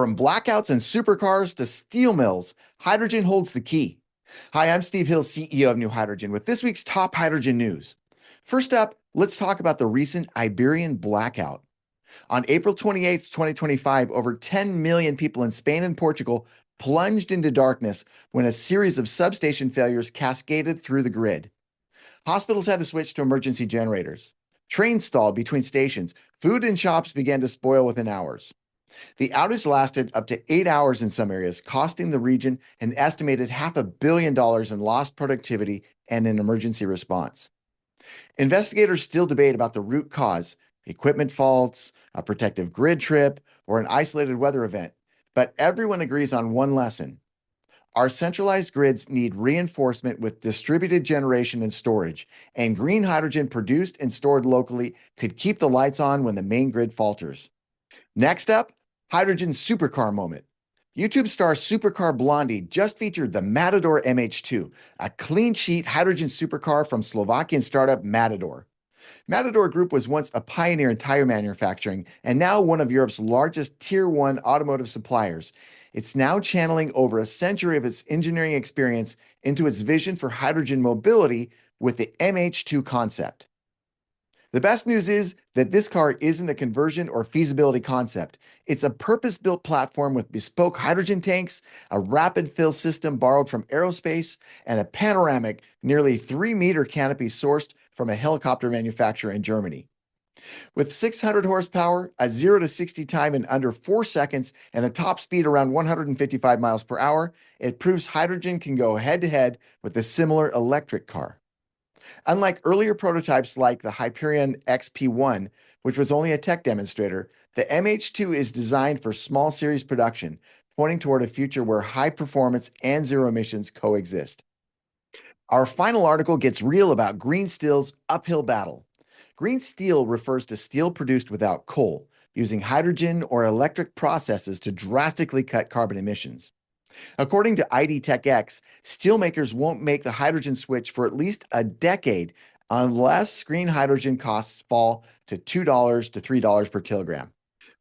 From blackouts and supercars to steel mills, hydrogen holds the key. Hi, I'm Steve Hill, CEO of NewHydrogen, with this week's top hydrogen news. First up, let's talk about the recent Iberian Blackout. On April 28, 2025, over 10 million people in Spain and Portugal plunged into darkness when a series of substation failures cascaded through the grid. Hospitals had to switch to emergency generators. Trains stalled between stations. Food in shops began to spoil within hours. The outage lasted up to 8 hours in some areas, costing the region an estimated $500 million in lost productivity and an emergency response. Investigators still debate about the root cause, equipment faults, a protective grid trip, or an isolated weather event, but everyone agrees on one lesson. Our centralized grids need reinforcement with distributed generation and storage, and green hydrogen produced and stored locally could keep the lights on when the main grid falters. Next up, hydrogen supercar moment. YouTube star Supercar Blondie just featured the Matador MH2, a clean sheet hydrogen supercar from Slovakian startup Matador. Matador Group was once a pioneer in tire manufacturing and now one of Europe's largest Tier 1 automotive suppliers. It's now channeling over a century of its engineering experience into its vision for hydrogen mobility with the MH2 concept. The best news is that this car isn't a conversion or feasibility concept. It's a purpose-built platform with bespoke hydrogen tanks, a rapid fill system borrowed from aerospace, and a panoramic, nearly 3-meter canopy sourced from a helicopter manufacturer in Germany. With 600 horsepower, a 0 to 60 time in under 4 seconds, and a top speed around 155 miles per hour, it proves hydrogen can go head-to-head with a similar electric car. Unlike earlier prototypes like the Hyperion XP1, which was only a tech demonstrator, the MH2 is designed for small series production, pointing toward a future where high performance and zero emissions coexist. Our final article gets real about green steel's uphill battle. Green steel refers to steel produced without coal, using hydrogen or electric processes to drastically cut carbon emissions. According to ID Tech X, steelmakers won't make the hydrogen switch for at least a decade unless green hydrogen costs fall to $2 to $3 per kilogram.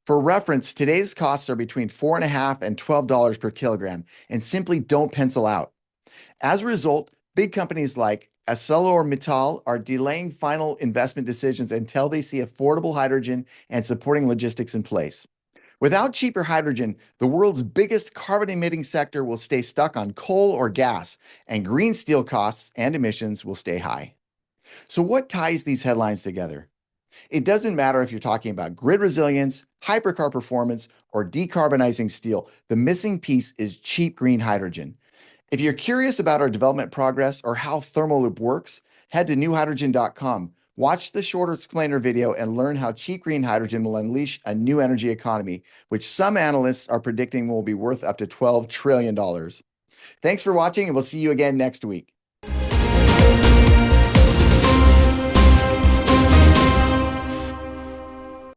For reference, today's costs are between $4.50 and $12 per kilogram and simply don't pencil out. As a result, big companies like ArcelorMittal are delaying final investment decisions until they see affordable hydrogen and supporting logistics in place. Without cheaper hydrogen, the world's biggest carbon-emitting sector will stay stuck on coal or gas, and green steel costs and emissions will stay high. So what ties these headlines together? It doesn't matter if you're talking about grid resilience, hypercar performance, or decarbonizing steel. The missing piece is cheap green hydrogen. If you're curious about our development progress or how Thermoloop works, head to newhydrogen.com. Watch the shorter explainer video and learn how cheap green hydrogen will unleash a new energy economy, which some analysts are predicting will be worth up to $12 trillion. Thanks for watching, and we'll see you again next week.